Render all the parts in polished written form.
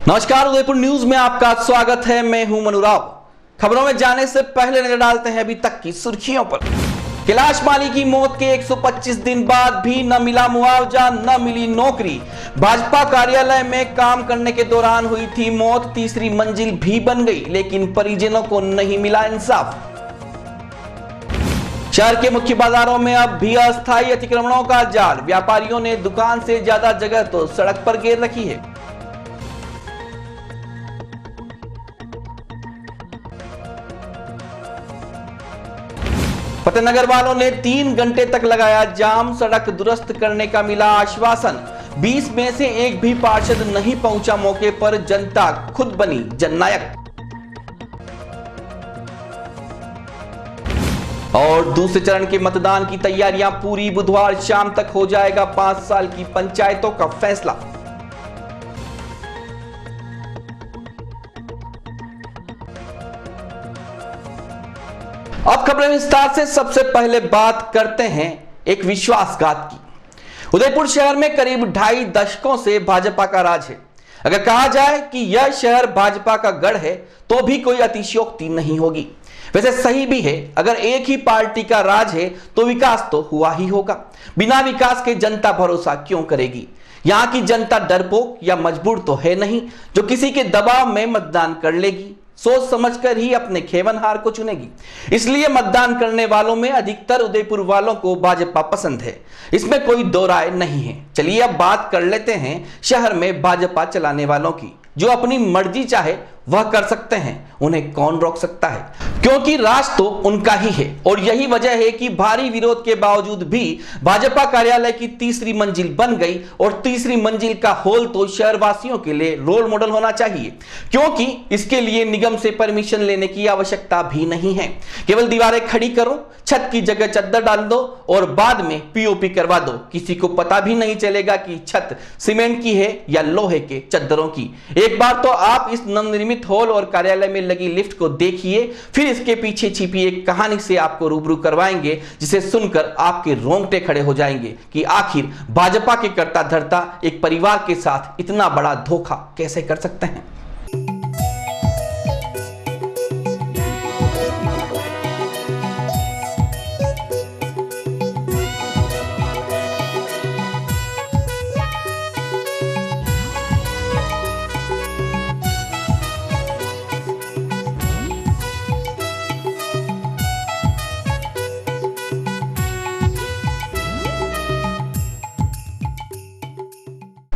नमस्कार, उदयपुर न्यूज में आपका स्वागत है। मैं हूं मनुराव। खबरों में जाने से पहले नजर डालते हैं अभी तक की सुर्खियों पर। कैलाश माली की मौत के 125 दिन बाद भी न मिला मुआवजा, न मिली नौकरी। भाजपा कार्यालय में काम करने के दौरान हुई थी मौत, तीसरी मंजिल भी बन गई, लेकिन परिजनों को नहीं मिला इंसाफ। शहर के मुख्य बाजारों में अब भी अस्थायी अतिक्रमणों का जाल। व्यापारियों ने दुकान से ज्यादा जगह तो सड़क पर घेर रखी है। फतेहनगर वालों ने 3 घंटे तक लगाया जाम, सड़क दुरुस्त करने का मिला आश्वासन। 20 में से एक भी पार्षद नहीं पहुंचा मौके पर, जनता खुद बनी जननायक। और दूसरे चरण के मतदान की तैयारियां पूरी, बुधवार शाम तक हो जाएगा 5 साल की पंचायतों का फैसला। अब खबरें विस्तार से। सबसे पहले बात करते हैं एक विश्वासघात की। उदयपुर शहर में करीब 2.5 दशकों से भाजपा का राज है। अगर कहा जाए कि यह शहर भाजपा का गढ़ है तो भी कोई अतिशयोक्ति नहीं होगी। वैसे सही भी है, अगर एक ही पार्टी का राज है तो विकास तो हुआ ही होगा। बिना विकास के जनता भरोसा क्यों करेगी? यहां की जनता डरपोक या मजबूर तो है नहीं जो किसी के दबाव में मतदान कर लेगी। सोच समझकर ही अपने खेवनहार को चुनेगी। इसलिए मतदान करने वालों में अधिकतर उदयपुर वालों को भाजपा पसंद है, इसमें कोई दो राय नहीं है। चलिए अब बात कर लेते हैं शहर में भाजपा चलाने वालों की। जो अपनी मर्जी चाहे वह कर सकते हैं, उन्हें कौन रोक सकता है? क्योंकि राज तो उनका ही है। और यही वजह है कि भारी विरोध के बावजूद भी भाजपा कार्यालय की तीसरी मंजिल बन गई। और तीसरी मंजिल का हॉल तो शहरवासियों के लिए रोल मॉडल होना चाहिए, क्योंकि इसके लिए निगम से परमिशन लेने की आवश्यकता भी नहीं है। केवल दीवारें खड़ी करो, छत की जगह चद्दर डाल दो और बाद में पीओपी करवा दो। किसी को पता भी नहीं चलेगा कि छत सीमेंट की है या लोहे के चद्दरों की। एक बार तो आप इस नवनिर्मित हॉल और कार्यालय में लगी लिफ्ट को देखिए, फिर इसके पीछे छिपी एक कहानी से आपको रूबरू करवाएंगे, जिसे सुनकर आपके रोंगटे खड़े हो जाएंगे कि आखिर भाजपा के करता धरता एक परिवार के साथ इतना बड़ा धोखा कैसे कर सकते हैं।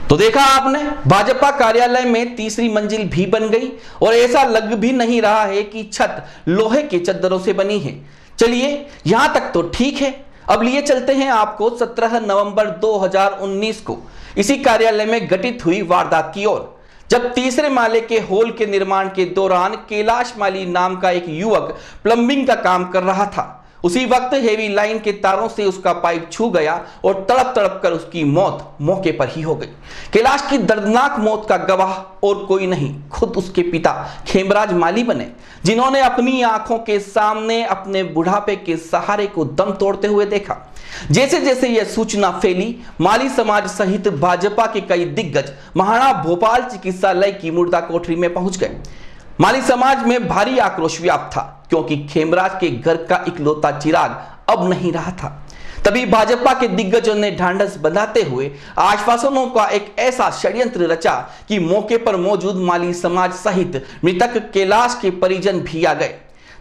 तो देखा आपने, भाजपा कार्यालय में तीसरी मंजिल भी बन गई और ऐसा लग भी नहीं रहा है कि छत लोहे के चद्दरों से बनी है। चलिए यहां तक तो ठीक है। अब लिए चलते हैं आपको 17 नवंबर 2019 को इसी कार्यालय में घटित हुई वारदात की ओर, जब तीसरे माले के हॉल के निर्माण के दौरान कैलाश माली नाम का एक युवक प्लंबिंग का काम कर रहा था। उसी वक्त हेवी लाइन के तारों से उसका पाइप छू गया और तड़प तड़प कर उसकी मौत मौके पर ही हो गई। कैलाश की दर्दनाक मौत का गवाह और कोई नहीं, खुद उसके पिता खेमराज माली बने, जिन्होंने अपनी आंखों के सामने अपने बुढ़ापे के सहारे को दम तोड़ते हुए देखा। जैसे जैसे यह सूचना फैली, माली समाज सहित भाजपा के कई दिग्गज महाराणा भोपाल चिकित्सालय की मुर्दा कोठरी में पहुंच गए। माली समाज में भारी आक्रोश व्याप्त था, क्योंकि खेमराज के घर का इकलौता चिराग अब नहीं रहा था। तभी भाजपा के दिग्गजों ने ढांढस बंधाते हुए आश्वासनों का एक ऐसा षड्यंत्र रचा कि मौके पर मौजूद माली समाज सहित मृतक कैलाश के परिजन भी आ गए।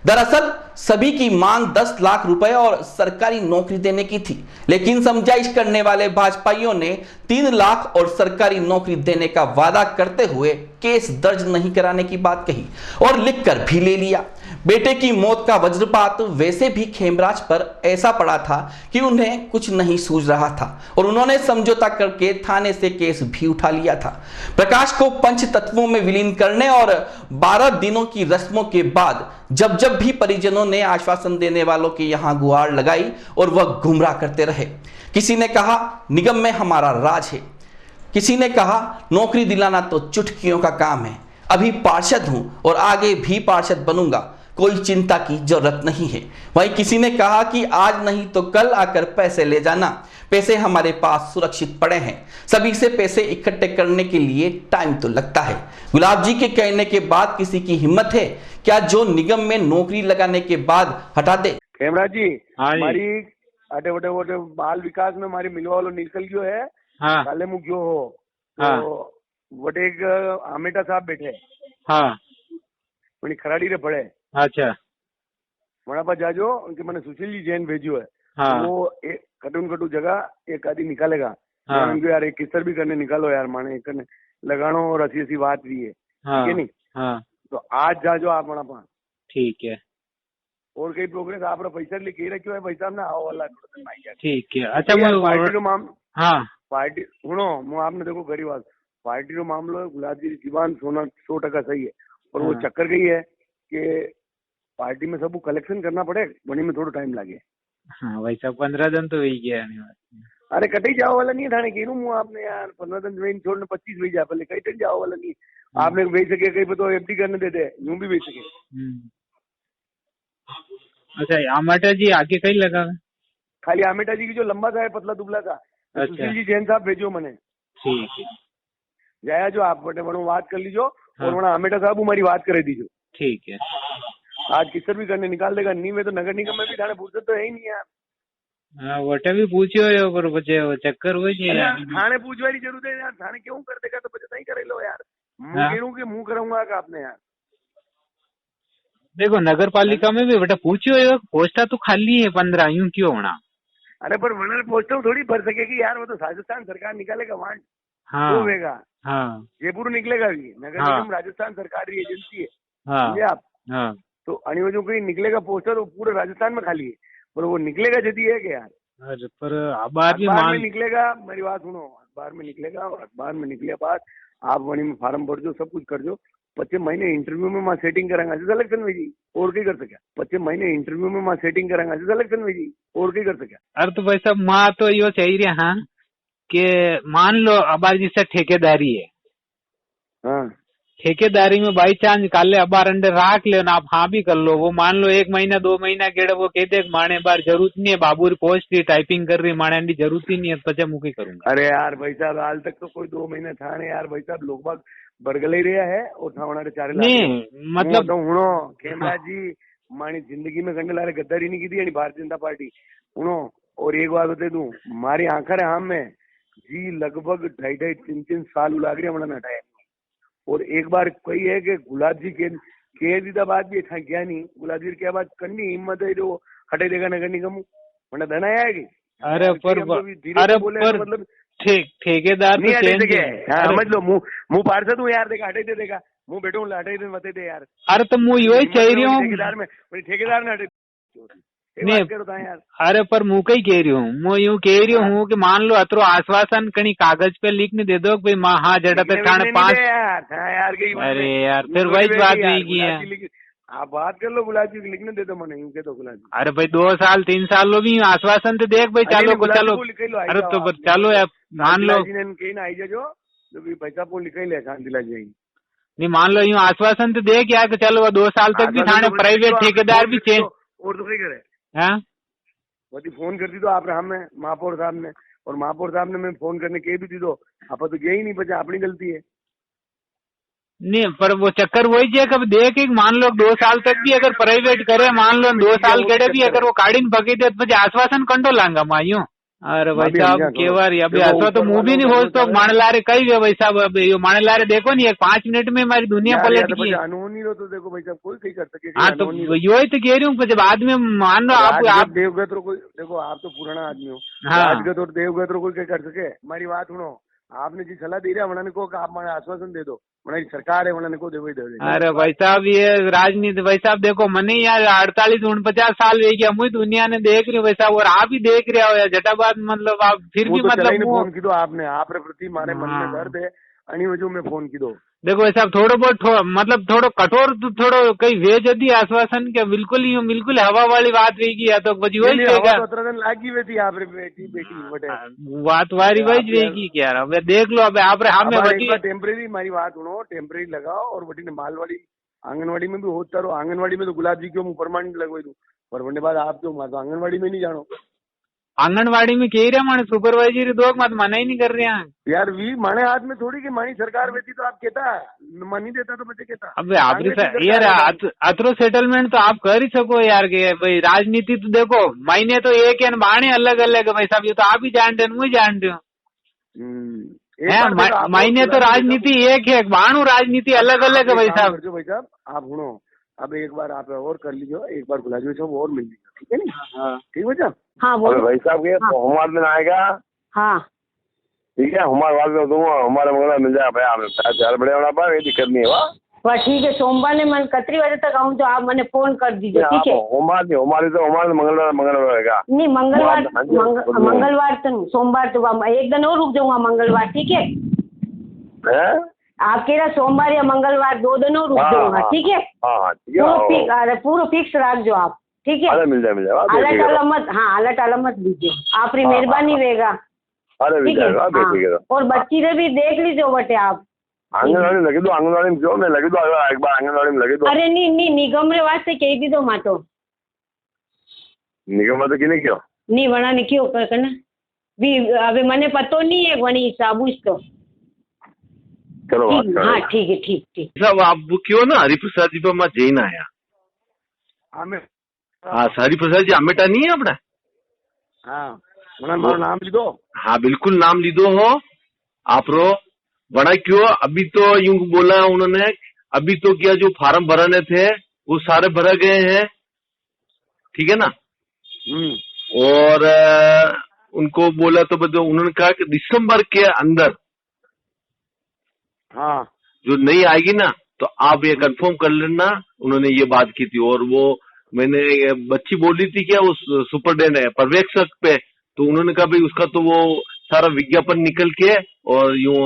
दरअसल सभी की मांग 10 लाख रुपए और सरकारी नौकरी देने की थी, लेकिन समझाइश करने वाले भाजपाइयों ने 3 लाख और सरकारी नौकरी देने का वादा करते हुए केस दर्ज नहीं कराने की बात कही और लिखकर भी ले लिया। बेटे की मौत का वज्रपात वैसे भी खेमराज पर ऐसा पड़ा था कि उन्हें कुछ नहीं सूझ रहा था और उन्होंने समझौता करके थाने से केस भी उठा लिया था। प्रकाश को पंच तत्वों में विलीन करने और 12 दिनों की रस्मों के बाद जब जब भी परिजनों ने आश्वासन देने वालों के यहां गुहार लगाई और वह गुमराह करते रहे। किसी ने कहा निगम में हमारा राज है, किसी ने कहा नौकरी दिलाना तो चुटकियों का काम है, अभी पार्षद हूं और आगे भी पार्षद बनूंगा, कोई चिंता की जरूरत नहीं है। वहीं किसी ने कहा कि आज नहीं तो कल आकर पैसे ले जाना, पैसे हमारे पास सुरक्षित पड़े हैं, सभी से पैसे इकट्ठे करने के लिए टाइम तो लगता है। गुलाब जी के कहने के बाद किसी की हिम्मत है क्या जो निगम में नौकरी लगाने के बाद हटा दे? हेमराज जी, हाँ जी। मारी अटे वटे वटे बाल विकास में मारी मिलवा वालों निकल गयो है। हाँ काले मुख गयो हो तो हाँ वटे एक आमेटा साहब बैठे हाँ वही खराड़ी रे पड़े अच्छा वहां पर जाजो उनके मैंने सुशील जी जैन भेजो है। हाँ वो एक कटू जगह एक आदि निकालेगा। हाँ उनको यार एक किस्तर भी करने निकालो यार, माने एक करने लगानो और ऐसी ऐसी बात भी है, हाँ ठीक है नहीं? हाँ तो आज जाजो आप वहां पर ठीक है और कई प्रोग्रेस आप पैसा लेके ही रखियो है, पैसा ना आओ वाला ठीक है। अच्छा पार्टी रो माम हाँ पार्टी सुनो मैं आपने देखो गरीब बात पार्टी रो मामलो है। गुलाब जी की जीवान सोना 100% सही है, और वो हाँ। चक्कर गई है कि पार्टी में सब कलेक्शन करना पड़े, वनी में थोड़ा टाइम लगे। हाँ भाई साहब 15 दिन तो वही गया नहीं। अरे कटे जाओ वाला नहीं थाने की हूँ आपने यार 15 दिन वेन छोड़ने 25 भेज जा पहले कहीं जाओ वाला नहीं। आपने भेज सके कहीं पे तो एफडी करने देते यूं भी भेज सके। अच्छा आमाटा जी आगे कहीं लगा? खाली आमेटा जी की जो लंबा सा है पतला दुबला सा, अच्छा। सुशील जी जैन साहब भेजो मैंने ठीक है जाया जो आप बटे बड़ो बात कर लीजो। हाँ। और वहाँ आमेटा साहब हमारी बात करे दीजो। ठीक है। आज किस्तर भी करने निकाल देगा नहीं में तो नगर निगम में भी थाने फुर्सत तो है ही नहीं यार। हाँ वोटे भी पूछियो यो पर बचे वो चक्कर हुई जी अरे यार थाने पूछ वाली जरूरत है यार, थाने क्यों कर देगा तो बचता ही करे लो यार। मुंह हाँ। कह के मुंह करूंगा का आपने यार। देखो नगर पालिका में भी बेटा पूछियो यो पोस्टा तो खाली है 15 यूं क्यों होना। अरे पर वनर पोस्टर थोड़ी भर सकेगी यार, वो तो राजस्थान सरकार निकालेगा वांड हाँ वो होगा। हाँ जयपुर निकलेगा भी, नगर हाँ। निगम राजस्थान सरकारी एजेंसी है, हाँ समझे आप? हाँ तो अनिवार्य कोई निकलेगा पोस्टर वो पूरे राजस्थान में खाली है, पर वो निकलेगा यदि है कि यार अरे पर अखबार भी अखबार में मान निकलेगा। मेरी बात सुनो, अखबार में निकलेगा और अखबार में निकले बाद आप वही में फार्म भर जो सब कुछ कर जो। 25 महीने इंटरव्यू में मां सेटिंग करांगा सिलेक्शन में जी और कहीं कर सके। 25 महीने इंटरव्यू में मां सेटिंग करांगा सिलेक्शन में जी और कहीं कर सके। अरे तो भाई साहब माँ तो यो चाहिए रहे हाँ कि मान लो अबार जैसे ठेकेदारी है, हाँ ठेकेदारी में बाई चांस काले अबार अंडर राख ले ना आप हाँ भी कर लो। वो मान लो 1 महीना 2 महीना गेड़े वो कह दे माने बार जरूरत नहीं है बाबू पोस्ट रही टाइपिंग कर रही माने की जरूरत ही नहीं है पचे मुखी करूंगा। अरे यार भाई साहब हाल तक तो कोई 2 महीने था नहीं यार भाई साहब, लोग बाग बरगले ही रहा है और थावना रे चारे नहीं मतलब तो हुनो खेमराज जी मानी जिंदगी में गंडे लारे गद्दारी नहीं की थी भारतीय जनता पार्टी हुनो। और एक बात बता दूं, हमारी आंखर है हम में जी लगभग 2.5-3 साल लाग रहे हमारा हटाया। और एक बार कही है कि गुलाब जी के दीदा बात भी था क्या नहीं, गुलाब जी क्या बात करनी हिम्मत है जो हटे देगा नगर निगम वरना धन आएगी। अरे पर मतलब ठेकेदार नहीं तो हटे चेंज देगे है। समझ लो मुंह पार्षद हूँ यार, देखा हटे दे देगा मुंह बैठो हटे दे मते दे यार। अरे तो मुँह यही कह रही हूँ ठेकेदार ने हटे नहीं यार। अरे पर मुँह कही कह रही हूँ मैं यूं कह रही हूँ कि मान लो अतरो आश्वासन कहीं कागज पे लिख नहीं दे दो भाई माँ हाँ जड़ा तो ठाणे 5 यार अरे यार फिर वही बात हुई की है। आप बात कर लो गुलाब जी लिखने दे दो मैंने यूं के तो गुलाब जी। अरे भाई 2 साल 3 साल लो भी आश्वासन तो देख भाई चलो को चलो। अरे तो चलो यार मान लो कहीं ना आई जो भी पैसा को लिख ही ले शांतिला जी नहीं मान लो यूं आश्वासन तो देख यार चलो 2 साल तक भी थाने प्राइवेट ठेकेदार भी चेंज और तो कहीं करे हाँ वही फोन करती तो आप हमें महापौर साहब ने, और महापौर साहब ने मैं फोन करने के भी दी तो आप तो गए ही नहीं बचा, अपनी गलती है। नहीं पर वो चक्कर वही है कब देख एक मान लो 2 साल तक भी अगर प्राइवेट करे मान लो 2 साल केड़े भी अगर वो काढ़ी पकी दे तो आश्वासन कंडो लांगा मायूं। अरे भाई साहब केवार अभी ऐसा तो मुंह भी नहीं हो तो माने लारे कई वे भाई साहब अभी यो माने लारे देखो नहीं 5 मिनट में हमारी दुनिया पलट गई। अनहोनी हो तो देखो भाई साहब कोई कहीं कर सके। हाँ तो यो ही तो कह रही हूँ जब आदमी मान लो आप देवगत कोई देखो आप तो पुराना आदमी हो। हाँ राजगत और देवगत कोई क्या कर सके। हमारी बात सुनो, आपने जी सलाह दी रहा वनाने को आप माने आश्वासन दे दो, वनानी सरकार है वनाने को दे दे। अरे भाई साहब ये राजनीति भाई साहब देखो मने यार 48-49 साल हो गया मुझे दुनिया ने देख रही भाई साहब और आप भी देख रहे हो यार जटाबाद मतलब आप फिर भी मतलब फोन की दो आपने आप प्रति मारे मन में दर्द है अनी वजह में फोन की दो। देखो भाई साहब थोड़ो बहुत मतलब थोड़ो कठोर तो थोड़ो कई वे जदी आश्वासन के बिल्कुल हवा वाली बात रहेगी या तो वही वही लागी हुई थी आप बेटी बात वारी वही रहेगी क्या अब देख लो अब आप हमें टेम्परेरी हमारी बात सुनो टेम्परेरी लगाओ और बटी ने माल वाली आंगनवाड़ी में भी होता रहो, आंगनवाड़ी में तो गुलाब जी क्यों मुँह परमानेंट लगवाई दूं, पर वनडे बाद आप क्यों, मैं तो आंगनवाड़ी में नहीं जानो आंगनवाड़ी में कह रहे माने सुपरवाइजरी दो मत मना ही नहीं कर रहे हैं यार। वी माने हाथ में थोड़ी कि मानी सरकार बेची तो आप कहता मन नहीं देता तो बच्चे कहता। अब आप यार अतरो सेटलमेंट तो आप कर ही सको यार के भाई। राजनीति तो देखो महीने तो एक है बाणे अलग अलग है भाई साहब, ये तो आप ही जानते हैं मुझे जानते हो। महीने तो राजनीति एक है, बाणु राजनीति अलग अलग है भाई साहब। भाई साहब आप सुनो, अब एक बार आप और कर लीजिए, एक बार बुला लीजिए, सब और मिल लीजिए, ठीक है ना? ठीक है भैया। हाँ बोलो भाई साहब के हमारे दिन आएगा। हाँ ठीक है, हमारे बाद में दूंगा, हमारे मंगला मिल जाएगा भाई, हमें चार बड़े होना पाए, ये दिक्कत नहीं है। वाह ठीक है, सोमवार ने मन कितनी बजे तक आऊँ तो आप मैंने फोन कर दीजिए, ठीक है? हमारे तो मंगलवार रहेगा। नहीं मंगलवार तो सोमवार तो एक दिन और रुक जाऊंगा मंगलवार, ठीक है? आप कह रहे सोमवार या मंगलवार 2 दिन और रुक जाऊंगा, ठीक है? पूरा फिक्स रख जो आप, ठीक है? मिल जाए अलट अलग मत दीजिए, आप मेहरबानी रहेगा। ठीक है, और बच्ची ने भी देख लीजिए बटे आप आंगनवाड़ी लगे दो, आंगनवाड़ी में जो मैं लगे दो, एक बार आंगनवाड़ी में लगे दो। अरे नहीं निगम रे वास्ते कह दी दो मातो निगम तो किने क्यों नहीं वना ने क्यों करना भी, अबे मने पतो नहीं है वनी हिसाबुस तो चलो। हाँ ठीक है, ठीक साहब आप क्यों ना हरिप्रसाद जी पर मैं जैन आया। हाँ हरिप्रसाद जी अमेटा नहीं है अपना? हाँ मारो नाम लीधो। हाँ बिल्कुल नाम लीधो हो आप रो बड़ा क्यों। अभी तो यूं बोला उन्होंने, अभी तो क्या जो फार्म भराने थे वो सारे भरा गए हैं, ठीक है ना? और उनको बोला तो उन्होंने कहा कि दिसंबर के अंदर हाँ जो नहीं आएगी ना तो आप ये कंफर्म कर लेना। उन्होंने ये बात की थी और वो मैंने बच्ची बोली थी क्या वो सुपरडेंट पर्यवेक्षक पे, तो उन्होंने कहा भाई उसका तो वो सारा विज्ञापन निकल के और यूं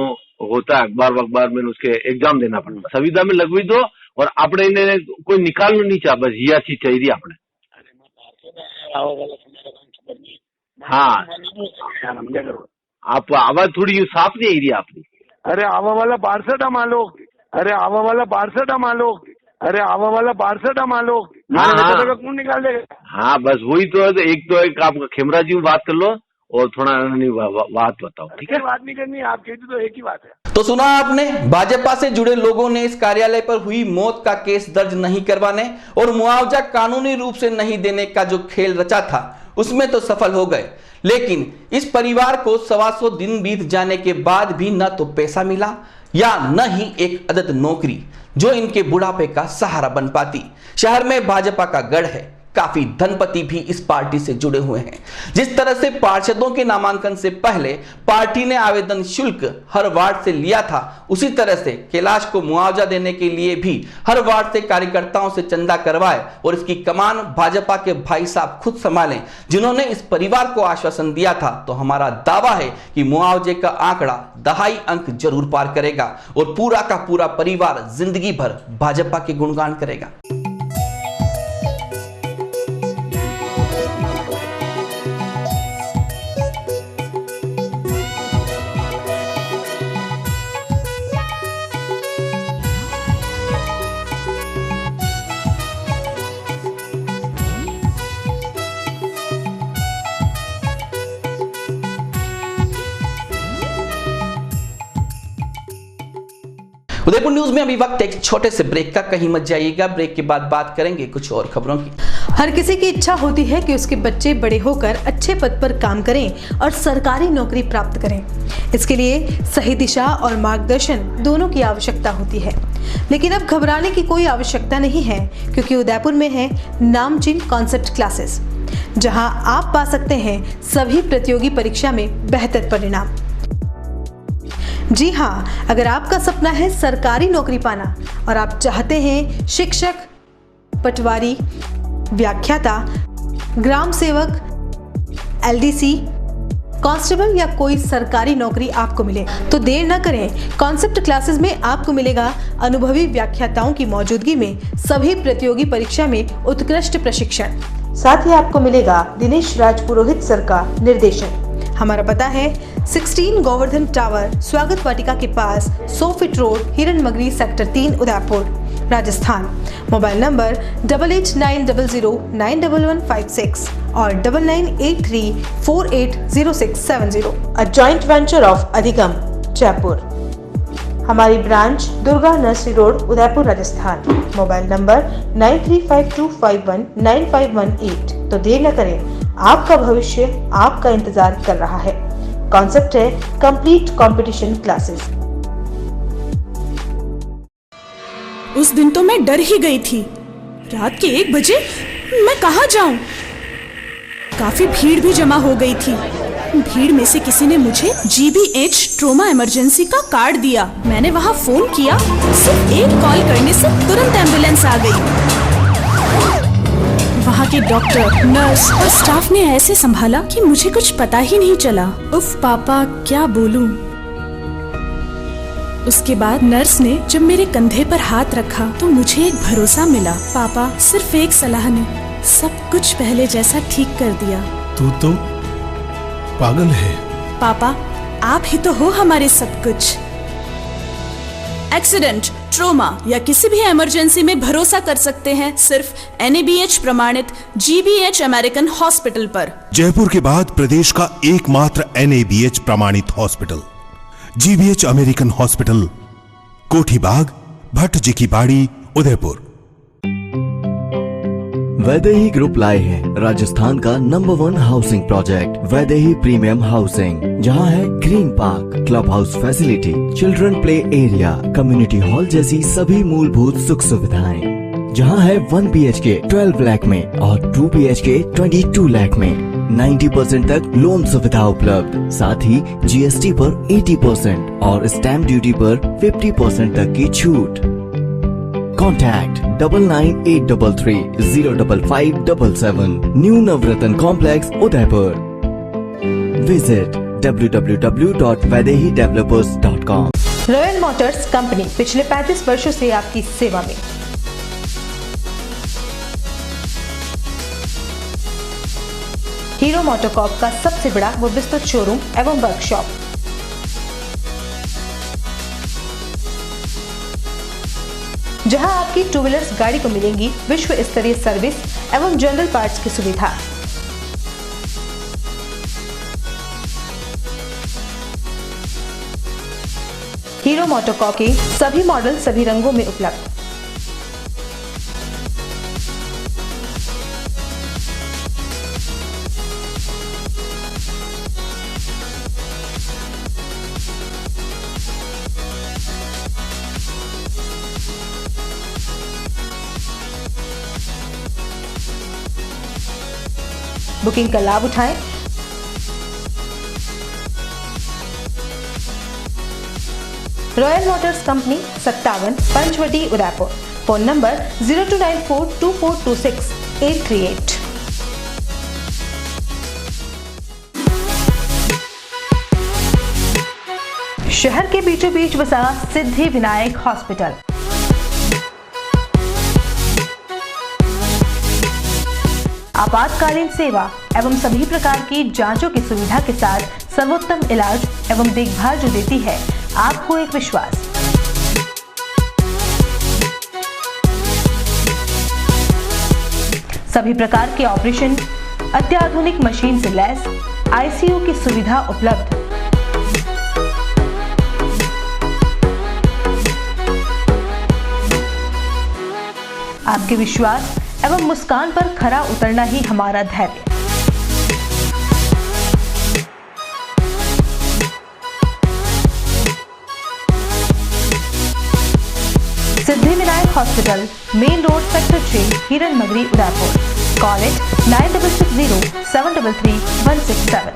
होता है अखबार में उसके एग्जाम देना पड़ता, संविदा में लगवी दो और अपने इन्हें कोई निकालना नहीं चाह, बस यह चीज चाहिए अपने। हाँ आप आवाज थोड़ी साफ नहीं आई रही आपकी। अरे आवा वाला 62 मालो, अरे आवा वाला 62 मालो, अरे आवा वाला 62 मालो। हाँ कौन निकाल देगा? हाँ बस वही तो है। एक आप खेमरा जी में बात कर लो और थोड़ा बात बताओ, ठीक है? बात नहीं करनी, आप कहते तो एक ही बात है। तो सुना आपने, भाजपा से जुड़े लोगों ने इस कार्यालय पर हुई मौत का केस दर्ज नहीं करवाने और मुआवजा कानूनी रूप से नहीं देने का जो खेल रचा था उसमें तो सफल हो गए, लेकिन इस परिवार को 125 दिन बीत जाने के बाद भी न तो पैसा मिला या न ही एक अदद नौकरी जो इनके बुढ़ापे का सहारा बन पाती। शहर में भाजपा का गढ़ है, काफी धनपति भी इस पार्टी से जुड़े हुए हैं। जिस तरह से पार्षदों के नामांकन से पहले पार्टी ने आवेदन शुल्क हर वार्ड से लिया था, उसी तरह से कैलाश को मुआवजा देने के लिए भी हर वार्ड से कार्यकर्ताओं से चंदा करवाए और इसकी कमान भाजपा के भाई साहब खुद संभालें, जिन्होंने इस परिवार को आश्वासन दिया था। तो हमारा दावा है कि मुआवजे का आंकड़ा 2.5 अंक जरूर पार करेगा और पूरा का पूरा परिवार जिंदगी भर भाजपा के गुणगान करेगा। उदयपुर न्यूज में अभी वक्त एक छोटे से ब्रेक का, कहीं मत जाइएगा। ब्रेक के बाद बात करेंगे कुछ और खबरों की। हर किसी की इच्छा होती है कि उसके बच्चे बड़े होकर अच्छे पद पर काम करें और सरकारी नौकरी प्राप्त करें। इसके लिए सही दिशा और मार्गदर्शन दोनों की आवश्यकता होती है, लेकिन अब घबराने की कोई आवश्यकता नहीं है, क्योंकि उदयपुर में है नामचीन कॉन्सेप्ट क्लासेस, जहां आप पा सकते हैं सभी प्रतियोगी परीक्षा में बेहतर परिणाम। जी हाँ, अगर आपका सपना है सरकारी नौकरी पाना और आप चाहते हैं शिक्षक, पटवारी, व्याख्याता, ग्राम सेवक, LDC, कांस्टेबल या कोई सरकारी नौकरी आपको मिले, तो देर न करें। कॉन्सेप्ट क्लासेस में आपको मिलेगा अनुभवी व्याख्याताओं की मौजूदगी में सभी प्रतियोगी परीक्षा में उत्कृष्ट प्रशिक्षण। साथ ही आपको मिलेगा दिनेश राज पुरोहित सर का निर्देशन। हमारा पता है 16 गोवर्धन टावर, स्वागत वाटिका के पास, 100 फीट रोड, हिरन मगरी, sector 3, Udaipur. Rajasthan. Mobile number 8890091156 और 9983480670। अ जॉइंट वेंचर ऑफ अधिगम जयपुर। हमारी branch Durga nursery road, Udaipur, Rajasthan. Mobile number 9352519518। तो देर न करें, आपका भविष्य आपका इंतजार कर रहा है। कॉन्सेप्ट है कंप्लीट कंपटीशन क्लासेस। उस दिन तो मैं डर ही गई थी। रात के 1 बजे मैं कहाँ जाऊं? काफी भीड़ भी जमा हो गई थी। भीड़ में से किसी ने मुझे GBH ट्रोमा इमरजेंसी का कार्ड दिया। मैंने वहाँ फोन किया, सिर्फ एक कॉल करने से तुरंत एम्बुलेंस आ गई। वहाँ के डॉक्टर, नर्स और स्टाफ ने ऐसे संभाला कि मुझे कुछ पता ही नहीं चला। उफ पापा, क्या बोलूं। उसके बाद नर्स ने जब मेरे कंधे पर हाथ रखा तो मुझे एक भरोसा मिला। पापा, सिर्फ एक सलाह ने सब कुछ पहले जैसा ठीक कर दिया। तू तो पागल है। पापा, आप ही तो हो हमारे सब कुछ। एक्सीडेंट, ट्रोमा या किसी भी इमरजेंसी में भरोसा कर सकते हैं सिर्फ NABH प्रमाणित GBH अमेरिकन हॉस्पिटल पर। जयपुर के बाद प्रदेश का एकमात्र NABH प्रमाणित हॉस्पिटल GBH अमेरिकन हॉस्पिटल, कोठी बाग, भट्ट जी की बाड़ी, उदयपुर। वैदेही ग्रुप लाए हैं राजस्थान का number 1 housing project Vaidehi premium housing, जहां है green park, club house facility, children play area, community hall जैसी सभी मूलभूत सुख सुविधाएं। जहां है 1 BHK 12 लाख में और 2 BHK 22 लाख में। 90% तक लोन सुविधा उपलब्ध, साथ ही GST पर 80% और स्टैम्प ड्यूटी पर 50% तक की छूट। Contact 9983305577, new Navratna complex, Udaipur. Visit www.vaidehidevelopers.com। Royal motors company पिछले 35 वर्षों से आपकी सेवा में। हीरो मोटोकॉर्प का सबसे बड़ा व विस्तृत शोरूम एवं वर्कशॉप। जहां आपकी 2 व्हीलर्स गाड़ी को मिलेंगी विश्व स्तरीय सर्विस एवं जनरल पार्ट्स की सुविधा। हीरो मोटोकॉर्प के सभी मॉडल सभी रंगों में उपलब्ध। बुकिंग का लाभ उठाएं। Royal motors company 57 Panchvati, Udaipur. Phone number 02942426-838। शहर के बीचों बीच बसा सिद्धि विनायक हॉस्पिटल। आपातकालीन सेवा एवं सभी प्रकार की जांचों की सुविधा के साथ सर्वोत्तम इलाज एवं देखभाल जो देती है आपको एक विश्वास। सभी प्रकार के ऑपरेशन, अत्याधुनिक मशीन से लैस ICU की सुविधा उपलब्ध। आपके विश्वास एवं मुस्कान पर खरा उतरना ही हमारा धैर्य। Siddhi Vinayak hospital, main road, sector 6, Hiran नगरी, उदयपुर। Call it 9660733167।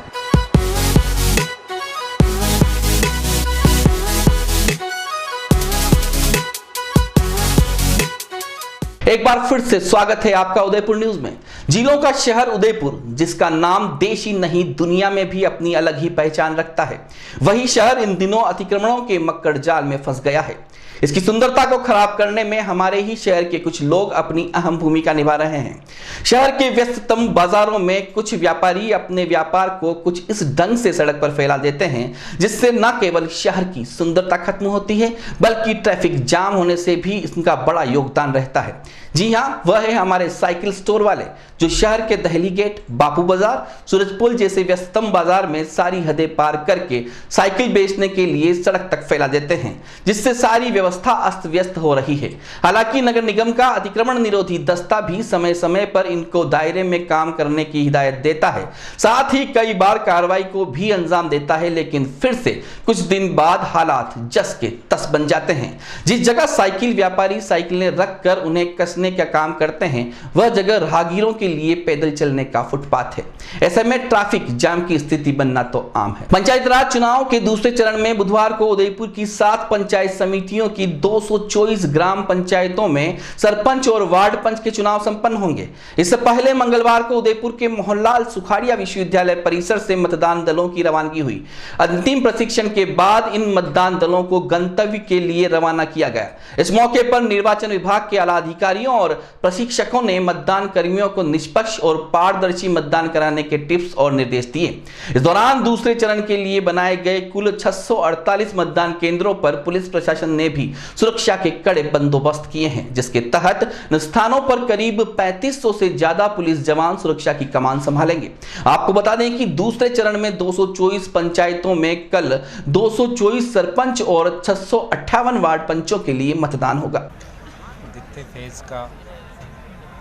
एक बार फिर से स्वागत है आपका उदयपुर न्यूज में। जिलों का शहर उदयपुर, जिसका नाम देश ही नहीं दुनिया में भी अपनी अलग ही पहचान रखता है, वही शहर इन दिनों अतिक्रमणों के मक्कड़ जाल में फंस गया है। इसकी सुंदरता को खराब करने में हमारे ही शहर के कुछ लोग अपनी अहम भूमिका निभा रहे हैं। शहर के व्यस्ततम बाजारों में कुछ व्यापारी अपने व्यापार को कुछ इस ढंग से सड़क पर फैला देते हैं जिससे न केवल शहर की सुंदरता खत्म होती है बल्कि ट्रैफिक जाम होने से भी इसका बड़ा योगदान रहता है। जी हाँ, वह है हमारे साइकिल स्टोर वाले जो शहर के दहली गेट, बापू बाजार, सूरजपुल जैसे व्यस्ततम बाजार में सारी हदें पार करके साइकिल बेचने के लिए सड़क तक फैला देते हैं जिससे सारी व्यवस्था अस्त व्यस्त हो रही है। हालांकि नगर निगम का अतिक्रमण निरोधी दस्ता भी समय समय पर इनको दायरे में काम करने की हिदायत देता है, साथ ही कई बार कार्रवाई को भी अंजाम देता है, लेकिन फिर से कुछ दिन बाद हालात जस के तस बन जाते हैं। जिस जगह साइकिल व्यापारी साइकिलें रख कर उन्हें कसने का काम करते हैं वह जगह राहगीरों के लिए पैदल चलने का फुटपाथ है। ऐसे में ट्रैफिक जाम की स्थिति बनना तो आम है। पंचायत राज चुनाव के दूसरे चरण में बुधवार को उदयपुर की 7 पंचायत समितियों की 224 ग्राम पंचायतों में सरपंच और वार्ड पंच के चुनाव संपन्न होंगे। इससे पहले मंगलवार को उदयपुर के मोहनलाल सुखाड़िया विश्वविद्यालय परिसर से मतदान दलों की रवानगी हुई। अंतिम प्रशिक्षण के बाद इन मतदान दलों को गंतव्य के लिए रवाना किया गया। इस मौके पर निर्वाचन विभाग के आला अधिकारियों और प्रशिक्षकों ने मतदान कर्मियों को निष्पक्ष और पारदर्शी मतदान कराने के टिप्स और निर्देश दिए। इस दौरान दूसरे चरण के लिए बनाए गए कुल 648 मतदान केंद्रों पर पुलिस प्रशासन ने भी सुरक्षा के कड़े बंदोबस्त किए हैं, जिसके तहत स्थानों पर करीब 3500 से ज्यादा पुलिस जवान सुरक्षा की कमान संभालेंगे। आपको बता दें कि दूसरे चरण में 224 पंचायतों में कल 224 सरपंच और 658 वार्ड पंचों के लिए मतदान होगा। द्वितीय फेज का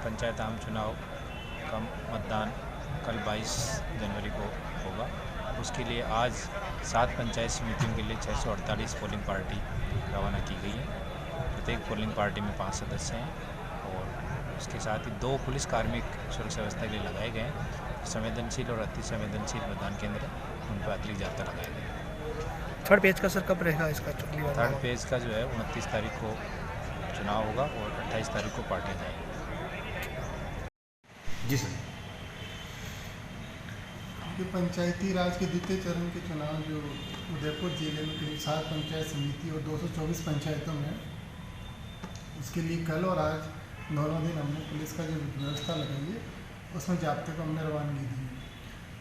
पंचायत आम चुनाव का मतदान कल 22 जनवरी को होगा। उसके लिए आज 7 पंचायत समितियों के लिए 648 पोलिंग पार्टी रवाना की गई है। प्रत्येक पोलिंग पार्टी में 5 सदस्य हैं और उसके साथ ही 2 पुलिस कार्मिक सुरक्षा व्यवस्था के लिए लगाए गए हैं। संवेदनशील और अति संवेदनशील मतदान केंद्र उन पर अतिरिक्त जाब्ता लगाए गए। थर्ड पेज का सर कब रहेगा इसका? थर्ड पेज का जो है 29 तारीख को चुनाव होगा और 28 तारीख को पार्टी जाएगी। जी सर। ये पंचायती राज के द्वितीय चरण के चुनाव जो उदयपुर जिले में करीब 7 पंचायत समिति और 224 पंचायतों में, उसके लिए कल और आज दोनों दिन हमने पुलिस का जो व्यवस्था लगाई है उसमें जाब्ते को हमने रवानगी दी।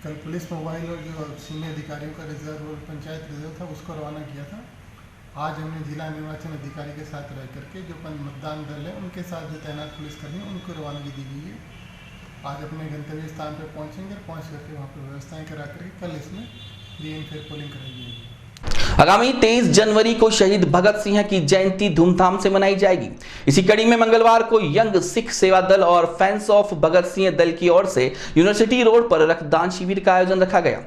कल पुलिस मोबाइल और जो सीनियर अधिकारियों का रिजर्व और पंचायत रिजर्व था उसको रवाना किया था। आज हमने जिला निर्वाचन अधिकारी के साथ रह करके जो मतदान दल है उनके साथ जो तैनात पुलिसकर्मी उनको रवानगी दी गई है। आज अपने गंतव्य स्थान पर पहुंचेंगे, पहुंच करके वहाँ पर व्यवस्थाएं करा करके कल इसमें फिर पोलिंग कराई जाएगी। आगामी 23 जनवरी को शहीद भगत सिंह की जयंती धूमधाम से मनाई जाएगी। इसी कड़ी में मंगलवार को यंग सिख सेवा दल और फैंस ऑफ भगत सिंह दल की ओर से यूनिवर्सिटी रोड पर रक्तदान शिविर का आयोजन रखा गया।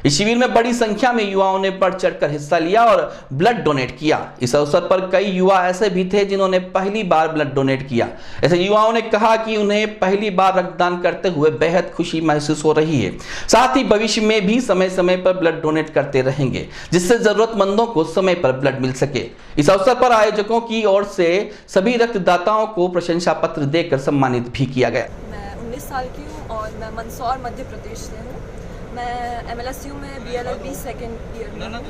इस शिविर में बड़ी संख्या में युवाओं ने बढ़ चढ़कर हिस्सा लिया और ब्लड डोनेट किया। इस अवसर पर कई युवा ऐसे भी थे जिन्होंने पहली बार ब्लड डोनेट किया। ऐसे युवाओं ने कहा कि उन्हें पहली बार रक्तदान करते हुए बेहद खुशी महसूस हो रही है। साथ ही भविष्य में भी समय समय पर ब्लड डोनेट करते रहेंगे जिससे जरूरतमंदों को समय पर ब्लड मिल सके। इस अवसर पर आयोजकों की ओर से सभी रक्तदाताओं को प्रशंसा पत्र देकर सम्मानित भी किया गया। मैं 19 साल की हूँ और मैं मंदसौर मध्य प्रदेश से हूँ। मैं MLSU में BLLB सेकेंड ईयर में हूँ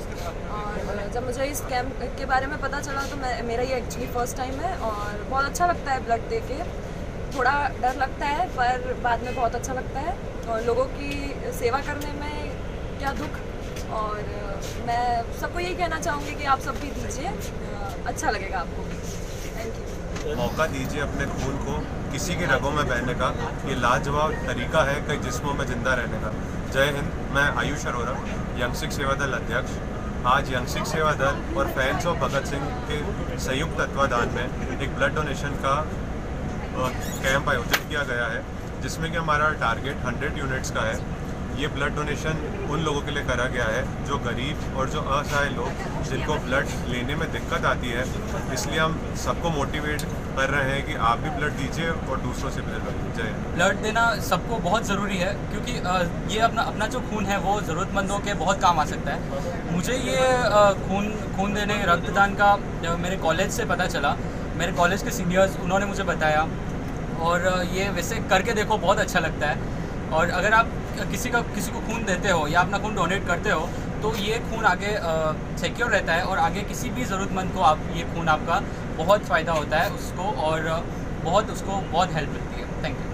और जब मुझे इस कैंप के बारे में पता चला तो मेरा ये एक्चुअली फर्स्ट टाइम है और बहुत अच्छा लगता है ब्लड दे के। थोड़ा डर लगता है पर बाद में बहुत अच्छा लगता है और लोगों की सेवा करने में क्या दुख। और मैं सबको यही कहना चाहूँगी कि आप सब भी दीजिए, अच्छा लगेगा आपको। Thank you. मौका दीजिए अपने खून को किसी के रगों में बहने का, ये लाजवाब तरीका है कई जिस्मों में जिंदा रहने का। जय हिंद। मैं आयुष अरोरा, यंग सिख सेवा दल अध्यक्ष। आज यंग सिख सेवा दल और फैंस ऑफ भगत सिंह के संयुक्त तत्वाधान में एक ब्लड डोनेशन का कैंप आयोजित किया गया है जिसमें कि हमारा टारगेट 100 यूनिट्स का है। ये ब्लड डोनेशन उन लोगों के लिए करा गया है जो गरीब और जो असहाय लोग जिनको ब्लड लेने में दिक्कत आती है। इसलिए हम सबको मोटिवेट कर रहे हैं कि आप भी ब्लड दीजिए और दूसरों से ब्लड दीजिए। ब्लड देना सबको बहुत ज़रूरी है क्योंकि ये अपना जो खून है वो ज़रूरतमंदों के बहुत काम आ सकता है। मुझे ये खून देने रक्तदान का मेरे कॉलेज से पता चला। मेरे कॉलेज के सीनियर्स उन्होंने मुझे बताया और ये वैसे करके देखो बहुत अच्छा लगता है। और अगर आप किसी को खून देते हो या अपना खून डोनेट करते हो तो ये खून आगे सिक्योर रहता है और आगे किसी भी ज़रूरतमंद को आप ये खून आपका बहुत फ़ायदा होता है उसको, और उसको बहुत हेल्प मिलती है। Thank you.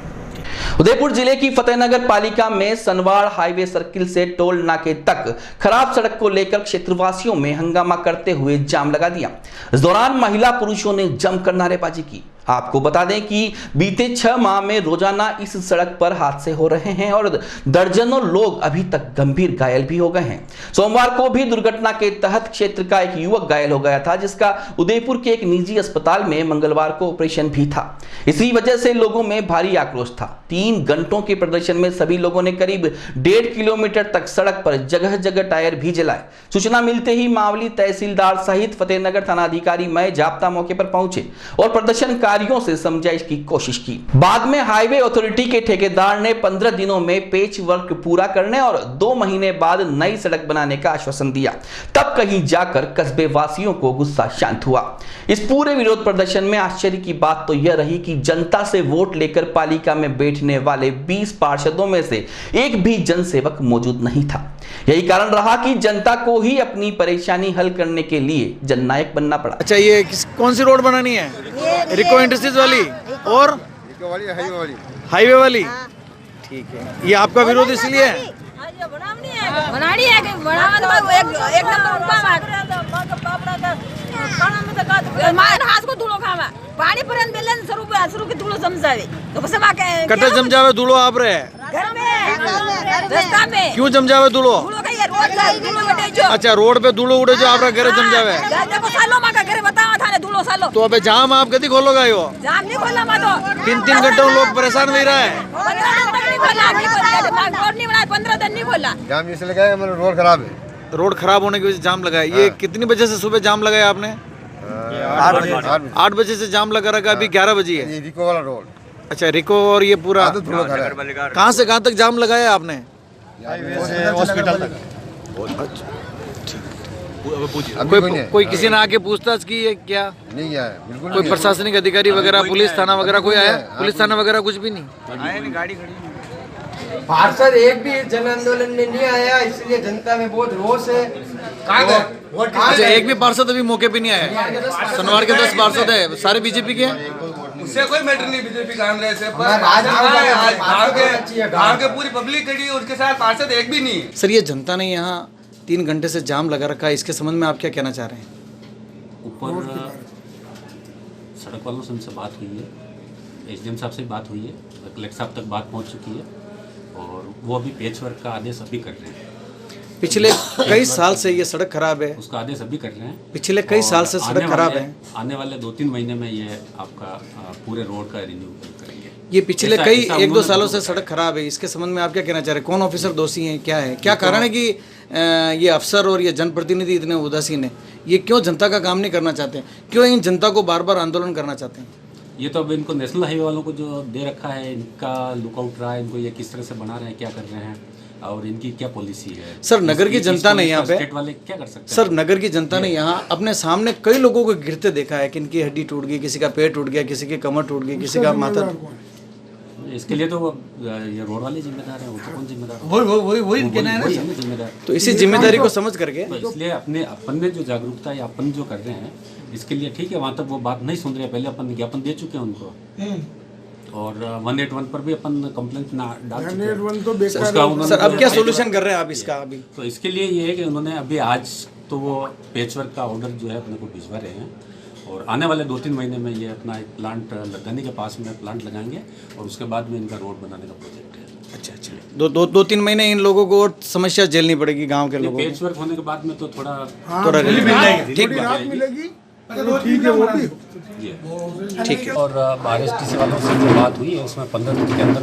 उदयपुर जिले की फतेहनगर पालिका में सनवाड़ हाईवे सर्किल से टोल नाके तक खराब सड़क को लेकर क्षेत्रवासियों में हंगामा करते हुए जाम लगा दिया। इस दौरान महिला पुरुषों ने जमकर नारेबाजी की। आपको बता दें कि बीते 6 माह में रोजाना इस सड़क पर हादसे हो रहे हैं और दर्जनों लोग अभी तक गंभीर घायल भी हो गए हैं। सोमवार को भी दुर्घटना के तहत क्षेत्र का एक युवक घायल हो गया था, जिसका उदयपुर के एक निजी अस्पताल में मंगलवार को ऑपरेशन भी था। इसी वजह से लोगों में भारी आक्रोश था। 3 घंटों के प्रदर्शन में सभी लोगों ने करीब 1.5 किलोमीटर तक सड़क पर जगह जगह टायर भी जलाए। सूचना मिलते ही मावली तहसीलदार सहित फतेहनगर थानाधिकारी मय जाप्ता मौके पर पहुंचे और प्रदर्शनकारियों से समझाइश की कोशिश की। बाद में हाईवे अथॉरिटी के ठेकेदार ने 15 दिनों में पेच वर्क पूरा करने और 2 महीने बाद नई सड़क बनाने का आश्वासन दिया। तब कहीं जाकर कस्बे वासियों को गुस्सा शांत हुआ। इस पूरे विरोध प्रदर्शन में आश्चर्य की बात तो यह रही कि जनता से वोट लेकर पालिका में बैठने वाले 20 पार्षदों में से एक भी जनसेवक मौजूद नहीं था। यही कारण रहा कि जनता को ही अपनी परेशानी हल करने के लिए जननायक बनना पड़ा। अच्छा, ये कौन सी रोड बनानी है? रिको इंडस्ट्रीज वाली और हाईवे वाली। ठीक है, ये आपका विरोध इसलिए है? बनानी है कि बनावन एक नंबर हाथ को धूलो खावा पानी पर्यंत बेलन सरू की धूलो समझावे तो बस कटे जमजावे धूलो आप रहे घर में रास्ता में क्यों जमजावे धूलो? अच्छा, रोड पे धूलो उड़े जो आप घर जमजावे सालो मां का घर बतावा था धूलो सालो। तो अबे जाम आप कदी खोलोगा? यो जाम नहीं खोला मा तो 3 घंटे लोग परेशान नहीं रहा है। 15 दिन नहीं खोला। जाम इसलिए लगाया मतलब रोड खराब है। रोड खराब होने की वजह से जाम लगाया। ये कितनी बजे से सुबह जाम लगाया आपने? 8 बजे से जाम लगा रखा, अभी 11 बजे है। रिको वाला रोड। अच्छा, रिको और ये पूरा कहाँ से कहाँ तक जाम लगाया आपने? हॉस्पिटल तक। कोई किसी ने आके पूछताछ की है क्या? नहीं किया है, बिल्कुल। कोई प्रशासनिक अधिकारी वगैरह, पुलिस थाना वगैरह कोई आया? पुलिस थाना वगैरह कुछ भी नहीं आया? नहीं, गाड़ी खड़ी। पार्षद एक भी जन आंदोलन में नहीं आया, इसलिए जनता में बहुत रोष है। अच्छा, एक भी पार्षद अभी मौके पे नहीं आया? सनवाड़ के 10 पार्षद है, सारे बीजेपी के हैं? उससे कोई मैटर नहीं बीजेपी कांग्रेस है, गाँव के पूरी पब्लिक खड़ी है, उसके साथ पार्षद एक भी नहीं। सर, ये जनता ने यहाँ 3 घंटे से जाम लगा रखा है, इसके संबंध में आप क्या कहना चाह रहे हैं? ऊपर सड़क वालों से हमसे बात हुई है, एसडीएम साहब से बात हुई है, कलेक्टर साहब तक बात पहुंच चुकी है और वो अभी पेच वर्क का आदेश अभी कर रहे हैं। पिछले कई साल से ये सड़क खराब है, उसका आदेश अभी कर रहे हैं। पिछले कई साल से सड़क खराब है। आने वाले 2-3 महीने में ये आपका पूरे रोड का रिन्यू करेंगे। ये पिछले कई 1-2 सालों से सड़क खराब है, इसके संबंध में आप क्या कहना चाह रहे हैं? कौन ऑफिसर दोषी है, क्या है, क्या कारण है कि ये अफसर और ये जनप्रतिनिधि इतने उदासीन है? ये क्यों जनता का काम नहीं करना चाहते हैं? क्यों इन जनता को बार बार आंदोलन करना चाहते हैं? ये तो अब इनको नेशनल हाईवे वालों को जो दे रखा है, इनका लुकआउट रहा है, इनको ये किस तरह से बना रहे हैं, क्या कर रहे हैं और इनकी क्या पॉलिसी है। सर, नगर की जनता ने यहाँ पे, स्टेट वाले क्या कर सकते हैं? सर, नगर की जनता ने यहाँ अपने सामने कई लोगों को गिरते देखा है कि इनकी हड्डी टूट गई, किसी का पैर टूट गया, किसी की कमर टूट गई, किसी का माथा। इसके लिए तो ये रोड वाले जिम्मेदार हैं, वो तो कौन जिम्मेदार? वही जिम्मेदार। तो इसी जिम्मेदारी को समझ करके तो इसलिए अपन ने जो जागरूकता या अपन जो कर रहे हैं, इसके लिए ठीक है, वहाँ तक वो बात नहीं सुन रहे। पहले अपन ज्ञापन दे चुके हैं उनको और 181 पर भी अपन कंप्लेंट डाल चुके हैं। सर, अब क्या सोल्यूशन कर रहे हैं आप इसका? अभी तो इसके लिए ये है कि उन्होंने अभी आज तो वो पेचवर्क का ऑर्डर जो है अपने को भिजवा रहे हैं और आने वाले 2-3 महीने में ये अपना एक प्लांट लगाने के पास में प्लांट लगाएंगे और उसके बाद में इनका रोड बनाने का प्रोजेक्ट है। अच्छा, 2-3 महीने इन लोगों को और समस्या झेलनी पड़ेगी गांव के लोगों को। पेचवर्क होने के बाद में तो थोड़ा मिलेगी। ठीक है। और आरएसटीसी वालों से जो बात हुई है उसमें 15 दिन के अंदर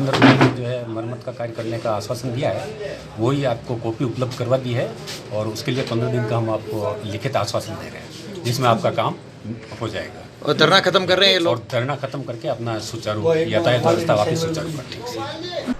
जो है मरम्मत का कार्य करने का आश्वासन दिया है, वही आपको कॉपी उपलब्ध करवा दी है और उसके लिए 15 दिन का हम आपको लिखित आश्वासन दे रहे हैं, जिसमें आपका काम हो जाएगा। और धरना खत्म कर रहे हैं ये लोग? और धरना खत्म करके अपना सुचारू यातायात व्यवस्था वापस सुचारू कर। ठीक से।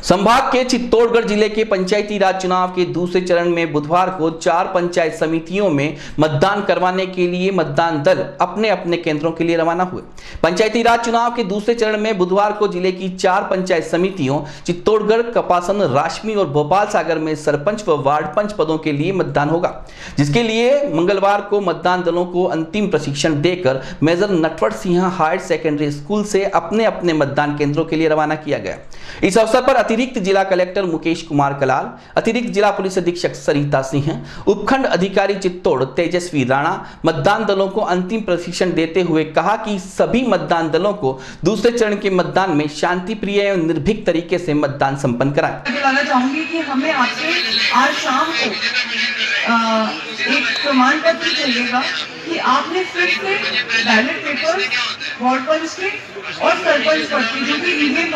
संभाग के चित्तौड़गढ़ जिले के पंचायती राज चुनाव के दूसरे चरण में बुधवार को 4 पंचायत समितियों में मतदान करवाने के लिए मतदान दल अपने अपने केंद्रों के लिए रवाना हुए। पंचायती राज चुनाव के दूसरे चरण में बुधवार को जिले की 4 पंचायत समितियों चित्तौड़गढ़, कपासन, राशमी और भोपाल सागर में सरपंच व वार्ड पंच पदों के लिए मतदान होगा, जिसके लिए मंगलवार को मतदान दलों को अंतिम प्रशिक्षण देकर major Natwar Singh higher secondary school से अपने अपने मतदान केंद्रों के लिए रवाना किया गया। इस अवसर पर अतिरिक्त जिला कलेक्टर मुकेश कुमार कलाल, अतिरिक्त जिला पुलिस अधीक्षक सरिता सिंह, उपखंड अधिकारी चित्तौड़ तेजस्वी राणा मतदान दलों को अंतिम प्रशिक्षण देते हुए कहा कि सभी मतदान दलों को दूसरे चरण के मतदान में शांति प्रिय एवं निर्भीक तरीके से मतदान संपन्न कराएं। बताना चाहूंगी कि हमें आपसे आज शाम को एक प्रमाण पत्र चाहिएगा कि आपने फिर से बैलेट पेपर, वार्ड पंच के और सरपंच पद की जो कि ईवीएम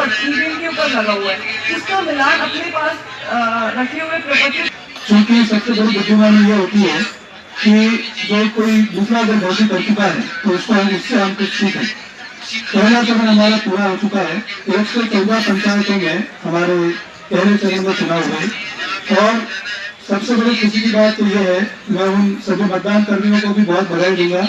के ऊपर लगा हुआ है, इसका मिलान अपने पास रखे हुए प्रपत्र। क्योंकि सबसे बड़ी बुद्धिमानी ये होती है कि जो कोई दूसरा अगर गलती कर चुका है तो उससे हम कुछ सीखें। पहला चरण हमारा पूरा हो चुका है। 114 पंचायतों में हमारे पहले चरण में चुनाव हुए और सबसे बड़ी खुशी की बात तो यह है, मैं उन सभी मतदान कर्मियों को भी बहुत बधाई दूंगा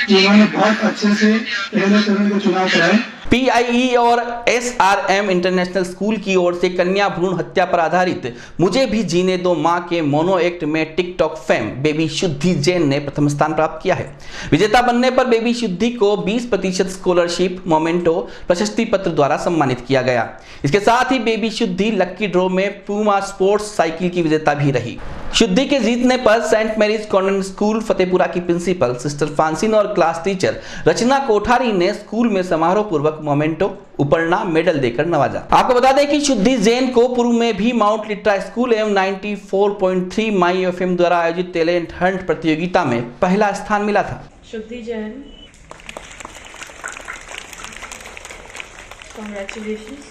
कि उन्होंने बहुत अच्छे से पहले चरण के चुनाव कराए। PIE और SRM इंटरनेशनल स्कूल की ओर से कन्या भ्रूण हत्या पर आधारित मुझे भी जीने दो मां के मोनो एक्ट में टिकटॉक फेम बेबी शुद्धि जैन ने प्रथम स्थान प्राप्त किया है। विजेता बनने पर बेबी शुद्धि को 20% स्कॉलरशिप, मोमेंटो, प्रशस्ति पत्र द्वारा सम्मानित किया गया। इसके साथ ही बेबी शुद्धि लक्की ड्रॉ में पूमा स्पोर्ट्स साइकिल की विजेता भी रही। शुद्धि के जीतने पर St Mary's convent school Fatehpura की प्रिंसिपल सिस्टर फ्रांसिन और क्लास टीचर रचना कोठारी ने स्कूल में समारोह पूर्वक मोमेंटो, उपरना, मेडल देकर नवाजा। आपको बता दें कि शुद्धि जैन को पूर्व में भी माउंट लिट्रा स्कूल एवं 94.3 माई FM द्वारा आयोजित टैलेंट हंट प्रतियोगिता में पहला स्थान मिला था। शुद्धि Jain, congratulations.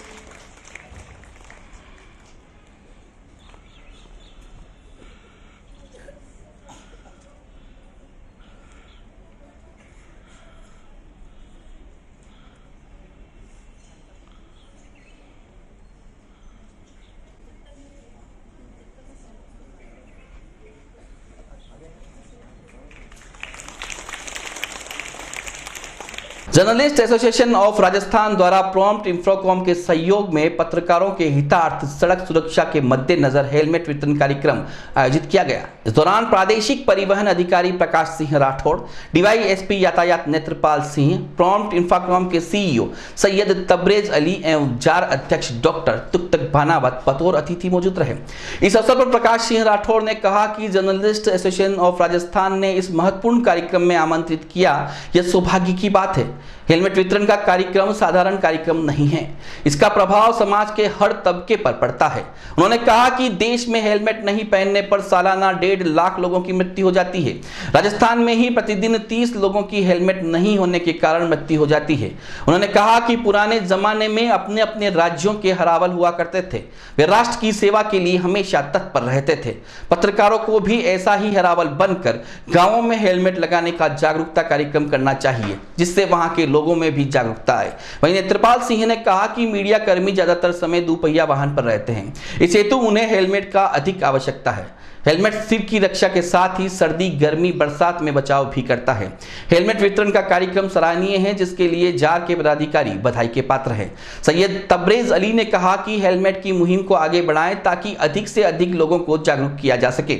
Journalist association of Rajasthan द्वारा प्रॉम्प्ट इंफ्राकॉम के सहयोग में पत्रकारों के हितार्थ सड़क सुरक्षा के मद्देनजर हेलमेट वितरण कार्यक्रम आयोजित किया गया। इस दौरान प्रादेशिक परिवहन अधिकारी प्रकाश सिंह राठौड़, DYSP यातायात नेत्रपाल सिंह, प्रॉम्प्ट इंफ्राकॉम के CEO सैयद तबरेज अली एवं जार अध्यक्ष डॉक्टर तुक्तक भानावत बतौर अतिथि मौजूद रहे। इस अवसर पर प्रकाश सिंह राठौड़ ने कहा कि जर्नलिस्ट एसोसिएशन ऑफ राजस्थान ने इस महत्वपूर्ण कार्यक्रम में आमंत्रित किया, यह सौभाग्य की बात है। हेलमेट वितरण का कार्यक्रम साधारण कार्यक्रम नहीं है, इसका प्रभाव समाज के हर तबके पर पड़ता है। उन्होंने कहा कि देश में हेलमेट नहीं पहनने पर सालाना 1.5 लाख लोगों की मृत्यु हो जाती है। राजस्थान में ही प्रतिदिन 30 लोगों की हेलमेट नहीं होने के कारण मृत्यु हो जाती है। उन्होंने कहा कि पुराने जमाने में अपने अपने राज्यों के हरावल हुआ करते थे, वे राष्ट्र की सेवा के लिए हमेशा तत्पर रहते थे। पत्रकारों को भी ऐसा ही हरावल बनकर गांवों में हेलमेट लगाने का जागरूकता कार्यक्रम करना चाहिए, जिससे वहां के लोगों में भी जागरूकता आए। वहीं नेत्रपाल सिंह ने कहा कि मीडिया कर्मी ज्यादातर समय दुपहिया वाहन पर रहते हैं, इस हेतु उन्हें हेलमेट का अधिक आवश्यकता है। हेलमेट सिर की रक्षा के साथ ही सर्दी, गर्मी, बरसात में बचाव भी करता है। हेलमेट वितरण का कार्यक्रम सराहनीय है, जिसके लिए जार के पदाधिकारी बधाई के पात्र हैं। सैयद तबरेज अली ने कहा कि हेलमेट की मुहिम को आगे बढ़ाएं ताकि अधिक से अधिक लोगों को जागरूक किया जा सके।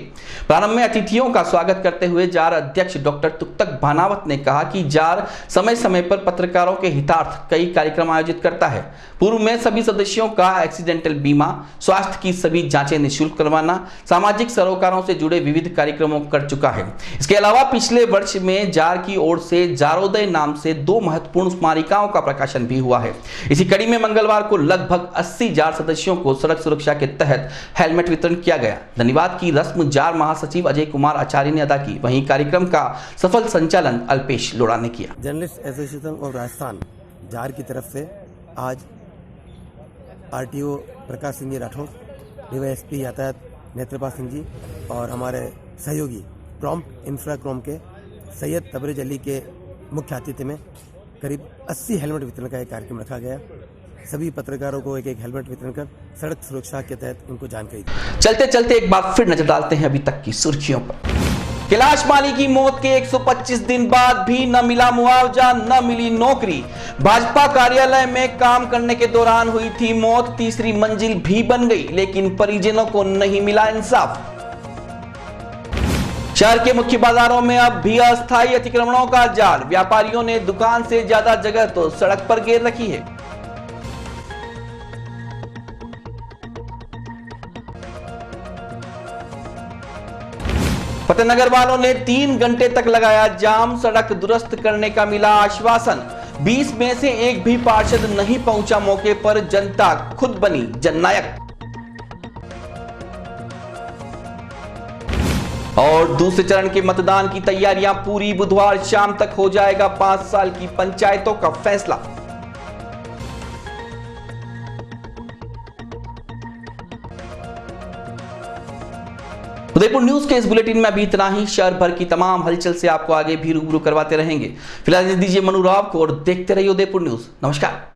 प्रारंभ में अतिथियों का स्वागत करते हुए जार अध्यक्ष डॉक्टर तुक्तक भानावत ने कहा कि जार समय समय पर पत्रकारों के हितार्थ कई कार्यक्रम आयोजित करता है। पूर्व में सभी सदस्यों का एक्सीडेंटल बीमा, स्वास्थ्य की सभी जांचें निःशुल्क करवाना, सामाजिक सरोकारों से जुड़े विविध कार्यक्रमों कर चुका है। इसके अलावा पिछले वर्ष में जार की ओर से जारोदय नाम से 2 महत्वपूर्ण स्मारिकाओं का प्रकाशन भी हुआ है। इसी कड़ी में मंगलवार को लगभग 80 जार सदस्यों को सड़क सुरक्षा के तहत हेलमेट वितरण किया गया। धन्यवाद की रस्म जार महासचिव अजय कुमार आचार्य ने अदा की। वहीं कार्यक्रम का सफल संचालन अल्पेश लोढ़ा ने किया। Journalist association of Rajasthan jar की तरफ से आज RTO प्रकाश सिंह जी राठौर, DYSP यातायात नेत्रपाल सिंह जी और हमारे सहयोगी प्रॉम्प्ट इंफ्राकॉम के सैयद तबरेज अली के मुख्य आतिथ्य में करीब 80 हेलमेट वितरण का एक कार्यक्रम रखा गया। सभी पत्रकारों को एक एक हेलमेट वितरण कर सड़क सुरक्षा के तहत उनको जानकारी दी। चलते चलते एक बार फिर नजर डालते हैं अभी तक की सुर्खियों पर। कैलाश माली की मौत के 125 दिन बाद भी न मिला मुआवजा, न मिली नौकरी। भाजपा कार्यालय में काम करने के दौरान हुई थी मौत, तीसरी मंजिल भी बन गई, लेकिन परिजनों को नहीं मिला इंसाफ। शहर के मुख्य बाजारों में अब भी अस्थायी अतिक्रमणों का जाल, व्यापारियों ने दुकान से ज्यादा जगह तो सड़क पर घेर रखी है। फतेहनगर वालों ने 3 घंटे तक लगाया जाम, सड़क दुरुस्त करने का मिला आश्वासन। 20 में से एक भी पार्षद नहीं पहुंचा मौके पर, जनता खुद बनी जननायक। और दूसरे चरण के मतदान की तैयारियां पूरी, बुधवार शाम तक हो जाएगा 5 साल की पंचायतों का फैसला। उदयपुर न्यूज के इस बुलेटिन में अभी इतना ही। शहर भर की तमाम हलचल से आपको आगे भी रूबरू करवाते रहेंगे। फिलहाल दीजिए मनु राव को और देखते रहिए उदयपुर न्यूज। नमस्कार।